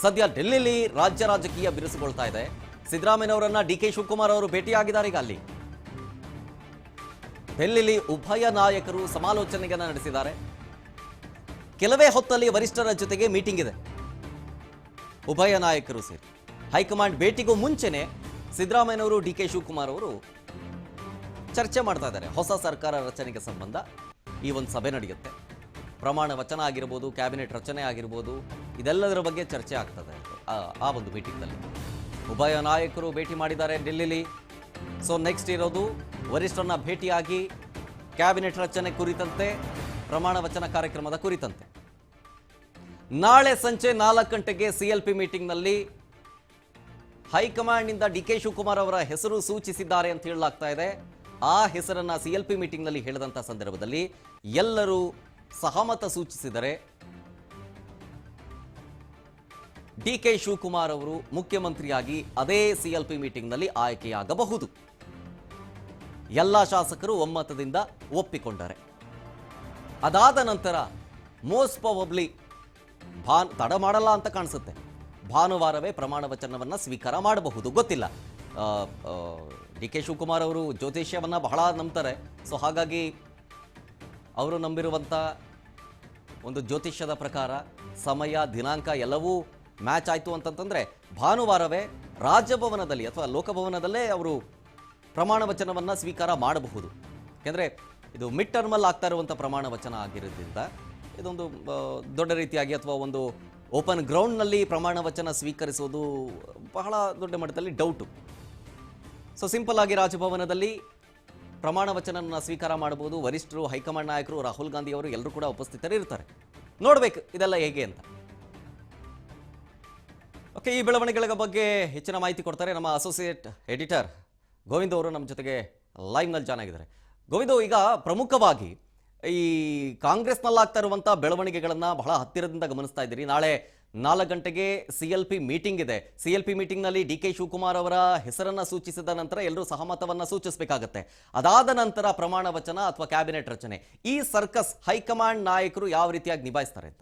ಸದ್ಯ ಡೆಲ್ಲಿಲಿ ರಾಜ್ಯ ರಾಜಕೀಯ ಬಿರುಸುಗೊಳ್ತಾ ಇದೆ. ಸಿದ್ದರಾಮಯ್ಯನವರನ್ನ ಡಿಕೆ ಶಿವಕುಮಾರ್ ಅವರು ಭೇಟಿಯಾಗಿದ್ದಾರೆ. ಈಗ ಅಲ್ಲಿ ಡೆಲ್ಲಿಲಿ ಉಭಯ ನಾಯಕರು ಸಮಾಲೋಚನೆಯನ್ನು ನಡೆಸಿದ್ದಾರೆ. ಕೆಲವೇ ಹೊತ್ತಲ್ಲಿ ವರಿಷ್ಠರ ಜೊತೆಗೆ ಮೀಟಿಂಗ್ ಇದೆ. ಉಭಯ ನಾಯಕರು ಸೇರಿ ಹೈಕಮಾಂಡ್ ಭೇಟಿಗೂ ಮುಂಚೆನೆ ಸಿದ್ದರಾಮಯ್ಯನವರು ಡಿಕೆ ಶಿವಕುಮಾರ್ ಅವರು ಚರ್ಚೆ ಮಾಡ್ತಾ ಇದ್ದಾರೆ. ಹೊಸ ಸರ್ಕಾರ ರಚನೆಗೆ ಸಂಬಂಧ ಈ ಒಂದು ಸಭೆ ನಡೆಯುತ್ತೆ. ಪ್ರಮಾಣ ವಚನ ಆಗಿರ್ಬೋದು, ಕ್ಯಾಬಿನೆಟ್ ರಚನೆ ಆಗಿರ್ಬೋದು, ಇದೆಲ್ಲದರ ಬಗ್ಗೆ ಚರ್ಚೆ ಆಗ್ತದೆ ಆ ಒಂದು ಮೀಟಿಂಗ್ನಲ್ಲಿ. ಉಭಯ ನಾಯಕರು ಭೇಟಿ ಮಾಡಿದ್ದಾರೆ ಡೆಲ್ಲಿಲಿ. ಸೊ ನೆಕ್ಸ್ಟ್ ಇರೋದು ವರಿಷ್ಠರನ್ನ ಭೇಟಿಯಾಗಿ ಕ್ಯಾಬಿನೆಟ್ ರಚನೆ ಕುರಿತಂತೆ, ಪ್ರಮಾಣ ವಚನ ಕಾರ್ಯಕ್ರಮದ ಕುರಿತಂತೆ. ನಾಳೆ ಸಂಜೆ 4 ಗಂಟೆಗೆ CLP ಮೀಟಿಂಗ್ನಲ್ಲಿ ಹೈಕಮಾಂಡ್ನಿಂದ ಡಿಕೆ ಶಿವಕುಮಾರ್ ಅವರ ಹೆಸರು ಸೂಚಿಸಿದ್ದಾರೆ ಅಂತ ಹೇಳಲಾಗ್ತಾ ಇದೆ. ಆ ಹೆಸರನ್ನ CLP ಮೀಟಿಂಗ್ನಲ್ಲಿ ಹೇಳಿದಂಥ ಸಂದರ್ಭದಲ್ಲಿ ಎಲ್ಲರೂ ಸಹಮತ ಸೂಚಿಸಿದರೆ ಡಿಕೆ ಶಿವಕುಮಾರ್ ಅವರು ಮುಖ್ಯಮಂತ್ರಿಯಾಗಿ ಅದೇ CLP ಮೀಟಿಂಗ್ನಲ್ಲಿ ಆಯ್ಕೆಯಾಗಬಹುದು. ಎಲ್ಲ ಶಾಸಕರು ಒಮ್ಮತದಿಂದ ಒಪ್ಪಿಕೊಂಡರೆ ಅದಾದ ನಂತರ ಮೋಸ್ಟ್ ಪ್ರಾಬಬ್ಲಿ ತಡ ಮಾಡಲ್ಲ ಅಂತ ಕಾಣಿಸುತ್ತೆ, ಭಾನುವಾರವೇ ಪ್ರಮಾಣ ವಚನವನ್ನು ಸ್ವೀಕಾರ ಮಾಡಬಹುದು. ಗೊತ್ತಿಲ್ಲ. ಡಿಕೆ ಶಿವಕುಮಾರ್ ಅವರು ಜ್ಯೋತಿಷ್ಯವನ್ನ ಬಹಳ ನಂಬ್ತಾರೆ. ಸೊ ಹಾಗಾಗಿ ಅವರು ನಂಬಿರುವಂಥ ಒಂದು ಜ್ಯೋತಿಷ್ಯದ ಪ್ರಕಾರ ಸಮಯ, ದಿನಾಂಕ ಎಲ್ಲವೂ ಮ್ಯಾಚ್ ಆಯಿತು ಅಂತಂತಂದರೆ ಭಾನುವಾರವೇ ರಾಜಭವನದಲ್ಲಿ ಅಥವಾ ಲೋಕಭವನದಲ್ಲೇ ಅವರು ಪ್ರಮಾಣ ವಚನವನ್ನು ಸ್ವೀಕಾರ ಮಾಡಬಹುದು. ಯಾಕೆಂದರೆ ಇದು ಮಿಡ್ ಟರ್ಮಲ್ಲಿ ಆಗ್ತಾ ಇರುವಂಥ ಪ್ರಮಾಣ ವಚನ ಆಗಿರೋದ್ರಿಂದ ಇದೊಂದು ದೊಡ್ಡ ರೀತಿಯಾಗಿ ಅಥವಾ ಒಂದು ಓಪನ್ ಗ್ರೌಂಡ್ನಲ್ಲಿ ಪ್ರಮಾಣ ವಚನ ಸ್ವೀಕರಿಸೋದು ಬಹಳ ದೊಡ್ಡ ಮಟ್ಟದಲ್ಲಿ ಡೌಟು. ಸೊ ಸಿಂಪಲ್ ಆಗಿ ರಾಜಭವನದಲ್ಲಿ ಪ್ರಮಾಣ ವಚನವನ್ನು ಸ್ವೀಕಾರ ಮಾಡಬಹುದು. ವರಿಷ್ಠರು, ಹೈಕಮಾಂಡ್ ನಾಯಕರು, ರಾಹುಲ್ ಗಾಂಧಿ ಅವರು ಎಲ್ಲರೂ ಕೂಡ ಉಪಸ್ಥಿತರಿರ್ತಾರೆ. ನೋಡಬೇಕು ಇದೆಲ್ಲ ಹೇಗೆ ಅಂತ. ಓಕೆ, ಈ ಬೆಳವಣಿಗೆಗಳ ಬಗ್ಗೆ ಹೆಚ್ಚಿನ ಮಾಹಿತಿ ಕೊಡ್ತಾರೆ ನಮ್ಮ ಅಸೋಸಿಯೇಟ್ ಎಡಿಟರ್ ಗೋವಿಂದ್ ಅವರು ನಮ್ಮ ಜೊತೆಗೆ ಲೈವ್ನಲ್ಲಿ ಜಾಯ್ನ್ ಆಗಿದ್ದಾರೆ. ಗೋವಿಂದ್, ಈಗ ಪ್ರಮುಖವಾಗಿ ಈ ಕಾಂಗ್ರೆಸ್ನಲ್ಲಾಗ್ತಾ ಇರುವಂಥ ಬೆಳವಣಿಗೆಗಳನ್ನು ಬಹಳ ಹತ್ತಿರದಿಂದ ಗಮನಿಸ್ತಾ ಇದ್ದೀರಿ. ನಾಳೆ 4 ಗಂಟೆಗೆ CLP ಮೀಟಿಂಗ್ ಇದೆ. CLP ಮೀಟಿಂಗ್ನಲ್ಲಿ ಡಿಕೆ ಶಿವಕುಮಾರ್ ಅವರ ಹೆಸರನ್ನು ಸೂಚಿಸಿದ ನಂತರ ಎಲ್ಲರೂ ಸಹಮತವನ್ನು ಸೂಚಿಸಬೇಕಾಗತ್ತೆ. ಅದಾದ ನಂತರ ಪ್ರಮಾಣ ವಚನ ಅಥವಾ ಕ್ಯಾಬಿನೆಟ್ ರಚನೆ. ಈ ಸರ್ಕಸ್ ಹೈಕಮಾಂಡ್ ನಾಯಕರು ಯಾವ ರೀತಿಯಾಗಿ ನಿಭಾಯಿಸ್ತಾರೆ ಅಂತ?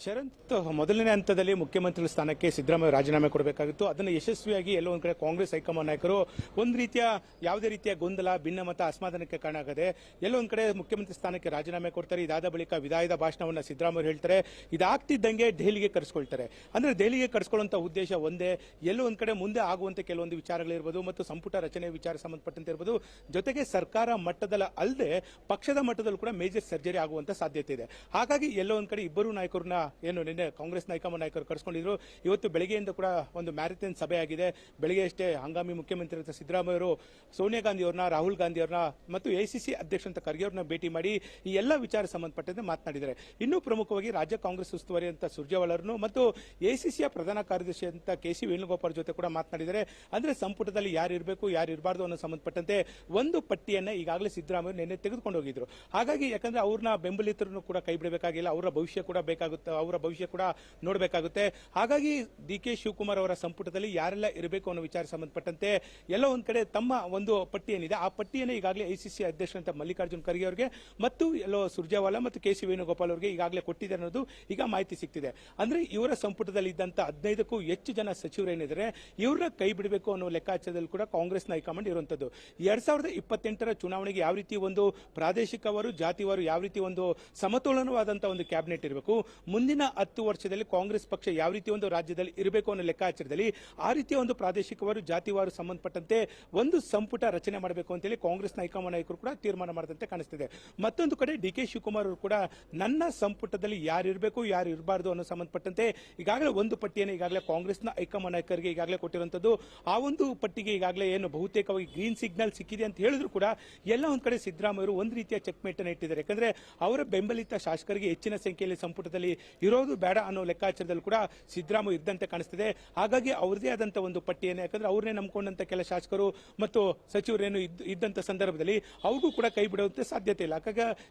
ಶರಂತ್, ಮೊದಲನೇ ಹಂತದಲ್ಲಿ ಮುಖ್ಯಮಂತ್ರಿ ಸ್ಥಾನಕ್ಕೆ ಸಿದ್ದರಾಮಯ್ಯ ರಾಜೀನಾಮೆ ಕೊಡಬೇಕಾಗಿತ್ತು. ಅದನ್ನು ಯಶಸ್ವಿಯಾಗಿ ಎಲ್ಲೋ ಒಂದು ಕಡೆ ಕಾಂಗ್ರೆಸ್ ಹೈಕಮಾಂಡ್ ನಾಯಕರು ಒಂದು ರೀತಿಯ ಯಾವುದೇ ರೀತಿಯ ಗೊಂದಲ, ಭಿನ್ನಮತ, ಅಸಮಾಧಾನಕ್ಕೆ ಕಾರಣ ಆಗದೆ ಎಲ್ಲೋ ಒಂದು ಕಡೆ ಮುಖ್ಯಮಂತ್ರಿ ಸ್ಥಾನಕ್ಕೆ ರಾಜೀನಾಮೆ ಕೊಡ್ತಾರೆ. ಇದಾದ ಬಳಿಕ ವಿದಾಯದ ಭಾಷಣವನ್ನು ಸಿದ್ದರಾಮಯ್ಯ ಹೇಳ್ತಾರೆ. ಇದಾಗ್ತಿದ್ದಂಗೆ ದೆಹಲಿಗೆ ಕರೆಸ್ಕೊಳ್ತಾರೆ. ಅಂದ್ರೆ ದೆಹಲಿಗೆ ಕರೆಸ್ಕೊಳ್ಳುವಂತ ಉದ್ದೇಶ ಒಂದೇ, ಎಲ್ಲೋ ಒಂದು ಕಡೆ ಮುಂದೆ ಆಗುವಂತೆ ಕೆಲವೊಂದು ವಿಚಾರಗಳಿರ್ಬೋದು ಮತ್ತು ಸಂಪುಟ ರಚನೆ ವಿಚಾರ ಸಂಬಂಧಪಟ್ಟಂತೆ ಇರ್ಬೋದು, ಜೊತೆಗೆ ಸರ್ಕಾರ ಮಟ್ಟದಲ್ಲಿ ಅಲ್ಲದೆ ಪಕ್ಷದ ಮಟ್ಟದಲ್ಲೂ ಕೂಡ ಮೇಜರ್ ಸರ್ಜರಿ ಆಗುವಂತ ಸಾಧ್ಯತೆ ಇದೆ. ಹಾಗಾಗಿ ಎಲ್ಲೋ ಒಂದು ಕಡೆ ಇಬ್ಬರು ನಾಯಕರನ್ನ ಏನು ನಿನ್ನೆ ಕಾಂಗ್ರೆಸ್ ಹೈಕಮಾಂಡ್ ನಾಯಕರು ಕರೆಸ್ಕೊಂಡಿದ್ರು. ಇವತ್ತು ಬೆಳಗ್ಗೆಯಿಂದ ಕೂಡ ಒಂದು ಮ್ಯಾರಥಾನ್ ಸಭೆ ಆಗಿದೆ. ಬೆಳಗ್ಗೆ ಅಷ್ಟೇ ಹಂಗಾಮಿ ಮುಖ್ಯಮಂತ್ರಿ ಸಿದ್ದರಾಮಯ್ಯ ಅವರು ಸೋನಿಯಾ ಗಾಂಧಿ ಅವರನ್ನ, ರಾಹುಲ್ ಗಾಂಧಿ ಅವರನ್ನ ಮತ್ತು ACC ಅಧ್ಯಕ್ಷ ಅಂತ ಖರ್ಗೆ ಅವರನ್ನ ಭೇಟಿ ಮಾಡಿ ಈ ಎಲ್ಲ ವಿಚಾರ ಸಂಬಂಧಪಟ್ಟಂತೆ ಮಾತನಾಡಿದ್ದಾರೆ. ಇನ್ನೂ ಪ್ರಮುಖವಾಗಿ ರಾಜ್ಯ ಕಾಂಗ್ರೆಸ್ ಉಸ್ತುವಾರಿ ಅಂತ ಸುರ್ಜೇವಾಲಾ ಮತ್ತು ACCಯ ಪ್ರಧಾನ ಕಾರ್ಯದರ್ಶಿ ಅಂತ KC ವೇಣುಗೋಪಾಲ್ ಜೊತೆ ಕೂಡ ಮಾತನಾಡಿದ್ದಾರೆ. ಅಂದ್ರೆ ಸಂಪುಟದಲ್ಲಿ ಯಾರು ಇರಬೇಕು, ಯಾರು ಇರಬಾರ್ದು ಅನ್ನೋ ಸಂಬಂಧಪಟ್ಟಂತೆ ಒಂದು ಪಟ್ಟಿಯನ್ನ ಈಗಾಗಲೇ ಸಿದ್ದರಾಮಯ್ಯ ನಿನ್ನೆ ತೆಗೆದುಕೊಂಡು ಹೋಗಿದ್ರು. ಹಾಗಾಗಿ ಯಾಕಂದ್ರೆ ಅವ್ರನ್ನ ಬೆಂಬಲಿತರನ್ನು ಕೂಡ ಕೈ ಬಿಡಬೇಕಾಗಿಲ್ಲ, ಅವರ ಭವಿಷ್ಯ ಕೂಡ ಬೇಕಾಗುತ್ತೆ, ಅವರ ಭವಿಷ್ಯ ಕೂಡ ನೋಡಬೇಕಾಗುತ್ತೆ. ಹಾಗಾಗಿ ಡಿಕೆ ಶಿವಕುಮಾರ್ ಅವರ ಸಂಪುಟದಲ್ಲಿ ಯಾರೆಲ್ಲ ಇರಬೇಕು ಅನ್ನೋ ವಿಚಾರ ಸಂಬಂಧಪಟ್ಟಂತೆ ಎಲ್ಲ ಒಂದ್ ಕಡೆ ತಮ್ಮ ಒಂದು ಪಟ್ಟಿ ಏನಿದೆ ಆ ಪಟ್ಟಿಯನ್ನು ಈಗಾಗಲೇ ACC ಅಧ್ಯಕ್ಷ ಅಂತ ಮಲ್ಲಿಕಾರ್ಜುನ್ ಖರ್ಗೆ ಅವರಿಗೆ ಮತ್ತು ಎಲ್ಲೋ ಸುರ್ಜೇವಾಲಾ ಮತ್ತು KC ವೇಣುಗೋಪಾಲ್ ಅವರಿಗೆ ಈಗಾಗಲೇ ಕೊಟ್ಟಿದೆ ಅನ್ನೋದು ಈಗ ಮಾಹಿತಿ ಸಿಗ್ತಿದೆ. ಅಂದ್ರೆ ಇವರ ಸಂಪುಟದಲ್ಲಿ ಇದ್ದಂತ 15ಕ್ಕೂ ಹೆಚ್ಚು ಜನ ಸಚಿವರೇನಿದ್ದಾರೆ ಇವ್ರನ್ನ ಕೈ ಬಿಡಬೇಕು ಅನ್ನೋ ಲೆಕ್ಕಾಚಾರದಲ್ಲಿ ಕೂಡ ಕಾಂಗ್ರೆಸ್ನ ಹೈಕಮಾಂಡ್ ಇರುವಂತದ್ದು. 2028ರ ಚುನಾವಣೆಗೆ ಯಾವ ರೀತಿ ಒಂದು ಪ್ರಾದೇಶಿಕವಾರು, ಜಾತಿವಾರು ಯಾವ ರೀತಿ ಒಂದು ಸಮತೋಲನವಾದಂತಹ ಒಂದು ಕ್ಯಾಬಿನೆಟ್ ಇರಬೇಕು, ಮುಂದಿನ 10 ವರ್ಷದಲ್ಲಿ ಕಾಂಗ್ರೆಸ್ ಪಕ್ಷ ಯಾವ ರೀತಿ ಒಂದು ರಾಜ್ಯದಲ್ಲಿ ಇರಬೇಕು ಅನ್ನೋ ಲೆಕ್ಕಾಚಾರದಲ್ಲಿ ಆ ರೀತಿಯ ಒಂದು ಪ್ರಾದೇಶಿಕವಾರು, ಜಾತಿವಾರು ಸಂಬಂಧಪಟ್ಟಂತೆ ಒಂದು ಸಂಪುಟ ರಚನೆ ಮಾಡಬೇಕು ಅಂತೇಳಿ ಕಾಂಗ್ರೆಸ್ನ ಹೈಕಮಾಂಡ್ ನಾಯಕರು ಕೂಡ ತೀರ್ಮಾನ ಮಾಡಿದಂತೆ ಕಾಣಿಸ್ತಿದೆ. ಮತ್ತೊಂದು ಕಡೆ ಡಿಕೆ ಶಿವಕುಮಾರ್ ಅವರು ಕೂಡ ನನ್ನ ಸಂಪುಟದಲ್ಲಿ ಯಾರು ಇರಬೇಕು, ಯಾರು ಇರಬಾರ್ದು ಅನ್ನೋ ಸಂಬಂಧಪಟ್ಟಂತೆ ಈಗಾಗಲೇ ಒಂದು ಪಟ್ಟಿಯನ್ನು ಈಗಾಗಲೇ ಕಾಂಗ್ರೆಸ್ನ ಹೈಕಮಾಂಡ್ ನಾಯಕರಿಗೆ ಈಗಾಗಲೇ ಕೊಟ್ಟಿರುವಂತದ್ದು. ಆ ಒಂದು ಪಟ್ಟಿಗೆ ಈಗಾಗಲೇ ಏನು ಬಹುತೇಕವಾಗಿ ಗ್ರೀನ್ ಸಿಗ್ನಲ್ ಸಿಕ್ಕಿದೆ ಅಂತ ಹೇಳಿದ್ರು ಕೂಡ ಎಲ್ಲ ಒಂದ್ ಕಡೆ ಸಿದ್ದರಾಮಯ್ಯ ಒಂದು ರೀತಿಯ ಚೆಕ್ ಮೇಟ್ ಅನ್ನು ಇಟ್ಟಿದ್ದಾರೆ. ಯಾಕಂದ್ರೆ ಅವರ ಬೆಂಬಲಿತ ಶಾಸಕರಿಗೆ ಹೆಚ್ಚಿನ ಸಂಖ್ಯೆಯಲ್ಲಿ ಸಂಪುಟದಲ್ಲಿ ಇರೋದು ಬೇಡ ಅನ್ನೋ ಲೆಕ್ಕಾಚಾರದಲ್ಲಿ ಕೂಡ ಸಿದ್ದರಾಮಯ್ಯ ಇದ್ದಂತೆ ಕಾಣಿಸ್ತಿದೆ. ಹಾಗಾಗಿ ಅವ್ರದೇ ಆದಂತ ಒಂದು ಪಟ್ಟಿಯನ್ನು, ಯಾಕಂದ್ರೆ ಅವ್ರನ್ನೇ ನಂಬ್ಕೊಂಡಂತ ಕೆಲ ಶಾಸಕರು ಮತ್ತು ಸಚಿವರೇನು ಇದ್ದಂತ ಸಂದರ್ಭದಲ್ಲಿ ಅವ್ರಿಗೂ ಕೂಡ ಕೈ ಬಿಡುವಂತೆ ಸಾಧ್ಯತೆ ಇಲ್ಲ.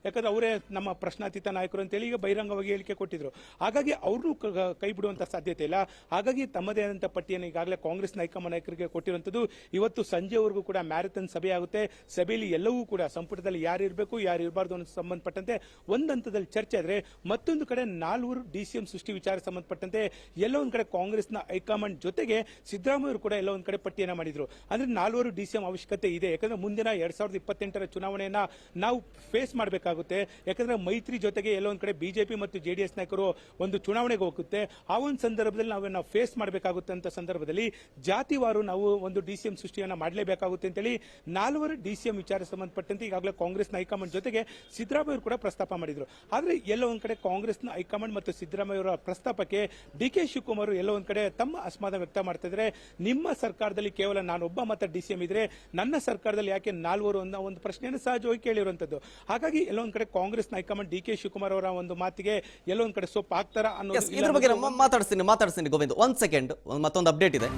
ಯಾಕಂದ್ರೆ ಅವರೇ ನಮ್ಮ ಪ್ರಶ್ನಾತೀತ ನಾಯಕರು ಅಂತೇಳಿ ಈಗ ಬಹಿರಂಗವಾಗಿ ಹೇಳಿಕೆ ಕೊಟ್ಟಿದ್ರು. ಹಾಗಾಗಿ ಅವ್ರನ್ನೂ ಕೈ ಬಿಡುವಂತ ಸಾಧ್ಯತೆ ಇಲ್ಲ. ಹಾಗಾಗಿ ತಮ್ಮದೇ ಆದಂತ ಪಟ್ಟಿಯನ್ನು ಈಗಾಗಲೇ ಕಾಂಗ್ರೆಸ್ ಹೈಕಮಾಂಡ್ ನಾಯಕರಿಗೆ ಕೊಟ್ಟಿರುವಂತದ್ದು. ಇವತ್ತು ಸಂಜೆವರೆಗೂ ಕೂಡ ಮ್ಯಾರಥಾನ್ ಸಭೆ ಆಗುತ್ತೆ. ಸಭೆಯಲ್ಲಿ ಎಲ್ಲವೂ ಕೂಡ ಸಂಪುಟದಲ್ಲಿ ಯಾರು ಇರಬೇಕು ಯಾರು ಇರಬಾರ್ದು ಅನ್ನೋ ಸಂಬಂಧಪಟ್ಟಂತೆ ಒಂದು ಹಂತದಲ್ಲಿ ಚರ್ಚೆ ಆದ್ರೆ, ಮತ್ತೊಂದು ಕಡೆ 4 DCM ಸೃಷ್ಟಿ ವಿಚಾರ ಸಂಬಂಧಪಟ್ಟಂತೆ ಎಲ್ಲ ಒಂದ್ ಕಡೆ ಕಾಂಗ್ರೆಸ್ನ ಹೈಕಮಾಂಡ್ ಜೊತೆಗೆ ಸಿದ್ದರಾಮಯ್ಯ ಕೂಡ ಎಲ್ಲ ಒಂದ್ ಕಡೆ ಪಟ್ಟಿಯನ್ನ ಮಾಡಿದ್ರು. ಅಂದ್ರೆ 4 DCM ಅವಶ್ಯಕತೆ ಇದೆ. ಯಾಕಂದ್ರೆ ಮುಂದಿನ 2028ರ ಚುನಾವಣೆಯನ್ನ ನಾವು ಫೇಸ್ ಮಾಡಬೇಕಾಗುತ್ತೆ. ಯಾಕಂದ್ರೆ ಮೈತ್ರಿ ಜೊತೆಗೆ ಎಲ್ಲ ಒಂದ್ ಕಡೆ ಬಿಜೆಪಿ ಮತ್ತು JDS ನಾಯಕರು ಒಂದು ಚುನಾವಣೆಗೆ ಹೋಗುತ್ತೆ. ಆ ಒಂದು ಸಂದರ್ಭದಲ್ಲಿ ನಾವು ಫೇಸ್ ಮಾಡಬೇಕಾಗುತ್ತೆ ಅಂತ ಸಂದರ್ಭದಲ್ಲಿ ಜಾತಿವಾರು ನಾವು ಒಂದು DCM ಸೃಷ್ಟಿಯನ್ನ ಮಾಡಲೇಬೇಕಾಗುತ್ತೆ ಅಂತೇಳಿ 4 DCM ವಿಚಾರ ಸಂಬಂಧಪಟ್ಟಂತೆ ಈಗಾಗಲೇ ಕಾಂಗ್ರೆಸ್ನ ಹೈಕಮಾಂಡ್ ಜೊತೆಗೆ ಸಿದ್ದರಾಮಯ್ಯ ಕೂಡ ಪ್ರಸ್ತಾಪ ಮಾಡಿದ್ರು. ಆದ್ರೆ ಎಲ್ಲ ಒಂದ್ ಕಡೆ ಕಾಂಗ್ರೆಸ್ನ ಹೈಕಮಾಂಡ್ ಮತ್ತು ಸಿದ್ದರಾಮಯ್ಯ ಅವರ ಪ್ರಸ್ತಾಪಕ್ಕೆ DK ಶಿವಕುಮಾರ್ ಎಲ್ಲ ಒಂದ್ ಕಡೆ ತಮ್ಮ ಅಸಮಾಧಾನ ವ್ಯಕ್ತ ಮಾಡ್ತಾ ಇದ್ದಾರೆ. ನಿಮ್ಮ ಸರ್ಕಾರದಲ್ಲಿ ಕೇವಲ ನಾನೊಬ್ಬ ಮಾತ್ರ DCM ಇದ್ರೆ ನನ್ನ ಸರ್ಕಾರದಲ್ಲಿ ಯಾಕೆ 4 ಅನ್ನೋ ಒಂದು ಪ್ರಶ್ನೆಯನ್ನು ಸಹಜವಾಗಿ ಕೇಳಿರುವಂತದ್ದು. ಹಾಗಾಗಿ ಎಲ್ಲ ಒಂದ್ ಕಡೆ ಕಾಂಗ್ರೆಸ್ನ ಹೈಕಮಾಂಡ್ DK ಶಿವಕುಮಾರ್ ಅವರ ಒಂದು ಮಾತಿಗೆ ಎಲ್ಲ ಒಂದ್ ಕಡೆ ಸೊಪ್ಪು ಹಾಕ್ತಾರ ಅನ್ನೋದು. ಇದ್ರ ಬಗ್ಗೆ ಮಾತಾಡ್ತೀನಿ ಗೋವಿಂದ್. 1 ಸೆಕೆಂಡ್, ಮತ್ತೊಂದು ಅಪ್ಡೇಟ್ ಇದೆ.